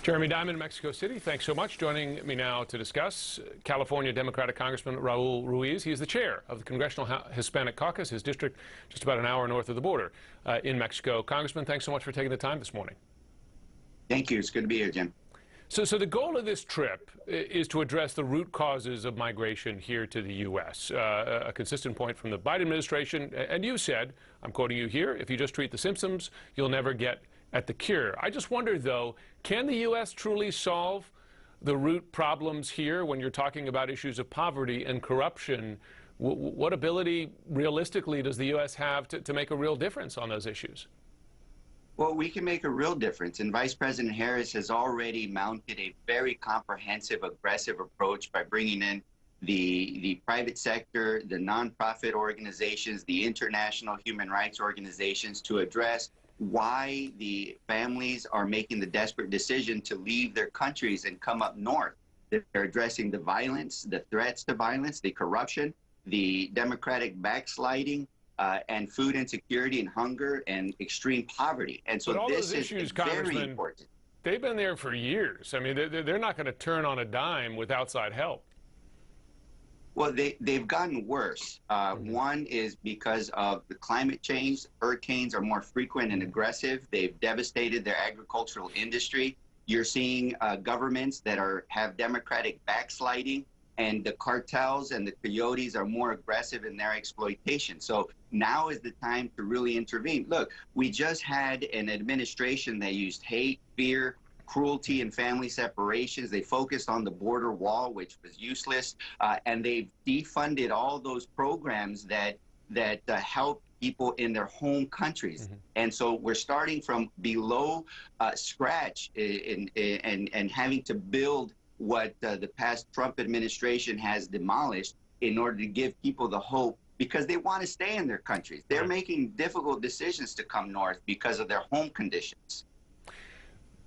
Jeremy Diamond, Mexico City, thanks so much. Joining me now to discuss California Democratic Congressman Raul Ruiz. He is the chair of the Congressional Hispanic Caucus, his district just about an hour north of the border in Mexico. Congressman, thanks so much for taking the time this morning. Thank you. It's good to be here, Jim. So the goal of this trip is to address the root causes of migration here to the U.S. A consistent point from the Biden administration. And you said, I'm quoting you here, if you just treat the symptoms, you'll never get at the cure. I just wonder, though, can the U.S. truly solve the root problems here when you're talking about issues of poverty and corruption? What ability, realistically, does the U.S. have to make a real difference on those issues? Well, we can make a real difference, and Vice President Harris has already mounted a very comprehensive, aggressive approach by bringing in the private sector, the nonprofit organizations, the international human rights organizations to address why the families are making the desperate decision to leave their countries and come up north. They're addressing the violence, the threats to violence, the corruption, the democratic backsliding, and food insecurity and hunger and extreme poverty. And so this is very important. They've been there for years. I mean, they're not going to turn on a dime with outside help. Well, they've gotten worse. One is because of the climate change. Hurricanes are more frequent and aggressive. They've devastated their agricultural industry. You're seeing governments that have democratic backsliding, and the cartels and the coyotes are more aggressive in their exploitation. So now is the time to really intervene. Look, we just had an administration that used hate, fear, cruelty, and family separations. They focused on the border wall, which was useless, and they've defunded all those programs that help people in their home countries. And so we're starting from below scratch and having to build what the past Trump administration has demolished in order to give people the hope, because they want to stay in their countries. They're making difficult decisions to come north because of their home conditions.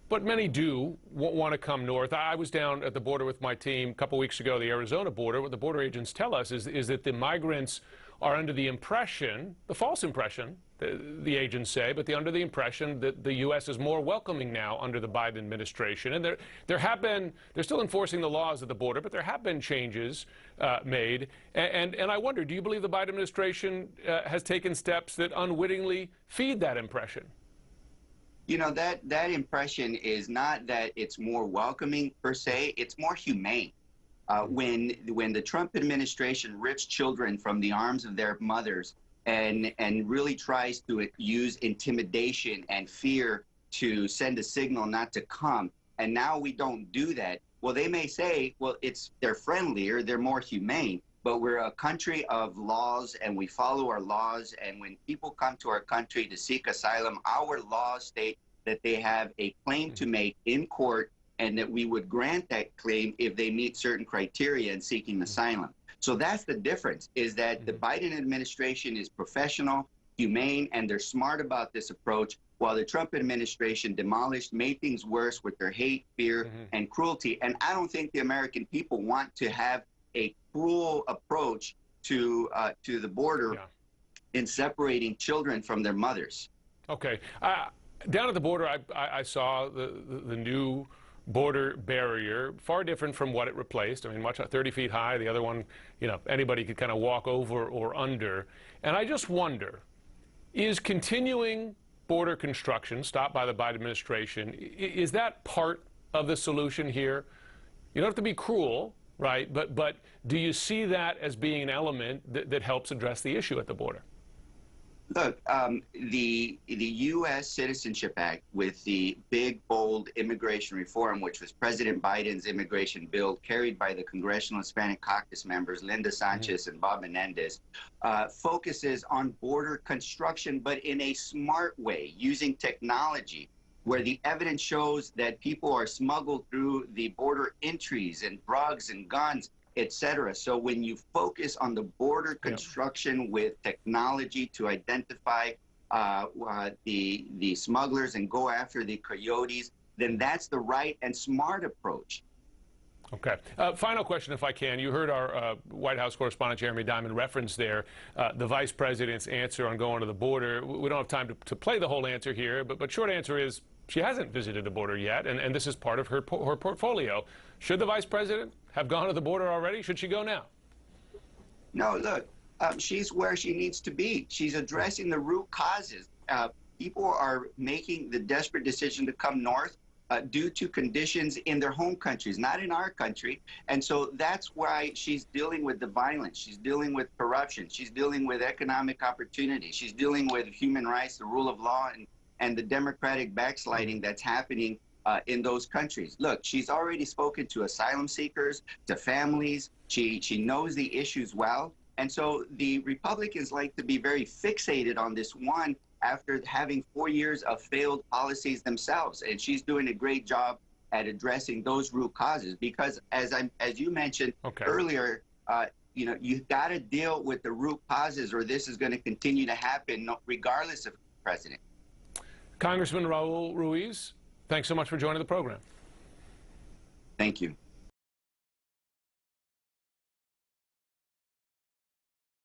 But many do want to come north. I was down at the border with my team a couple weeks ago, the Arizona border. What the border agents tell us is that the migrants are under the impression, the false impression, the agents say, but under the impression that the U.S. is more welcoming now under the Biden administration. And they're still enforcing the laws at the border, but there have been changes made. And I wonder, do you believe the Biden administration has taken steps that unwittingly feed that impression? You know, that impression is not that it's more welcoming per se, it's more humane. When the Trump administration rips children from the arms of their mothers and really tries to use intimidation and fear to send a signal not to come, and now we don't do that, well, they may say, well, they're friendlier, they're more humane, but we're a country of laws and we follow our laws. And when people come to our country to seek asylum, our laws state that they have a claim to make in court and that we would grant that claim if they meet certain criteria in seeking asylum. So that's the difference, is that the Biden administration is professional, humane, and they're smart about this approach, while the Trump administration demolished, made things worse with their hate, fear, and cruelty. And I don't think the American people want to have a cruel approach to the border in separating children from their mothers. Okay. Down at the border, I saw the new border barrier, far different from what it replaced. I mean, 30 feet high. The other one, you know, anybody could kind of walk over or under. And I just wonder, is continuing border construction stopped by the Biden administration, is that part of the solution here? You don't have to be cruel, right? But do you see that as being an element that helps address the issue at the border? Look, the U.S. Citizenship Act, with the big, bold immigration reform, which was President Biden's immigration bill carried by the Congressional Hispanic Caucus members, Linda Sanchez and Bob Menendez, focuses on border construction, but in a smart way, using technology, where the evidence shows that people are smuggled through the border entries and drugs and guns, etc. So when you focus on the border construction with technology to identify the smugglers and go after the coyotes, then that's the right and smart approach. Okay. Final question, if I can. You heard our White House correspondent Jeremy Diamond reference there the Vice President's answer on going to the border. We don't have time to play the whole answer here, but short answer is She hasn't visited the border yet, and this is part of her portfolio. Should the vice president have gone to the border already? Should she go now? No, look, she's where she needs to be. She's addressing the root causes. People are making the desperate decision to come north due to conditions in their home countries, not in our country. And so that's why she's dealing with the violence. She's dealing with corruption. She's dealing with economic opportunity. She's dealing with human rights, the rule of law, and the democratic backsliding that's happening in those countries. Look, she's already spoken to asylum seekers, to families. She knows the issues well. And so the Republicans like to be very fixated on this one after having 4 years of failed policies themselves. And she's doing a great job at addressing those root causes because, as you mentioned earlier, you know, you've got to deal with the root causes or this is going to continue to happen regardless of president. Congressman Raul Ruiz, thanks so much for joining the program. Thank you.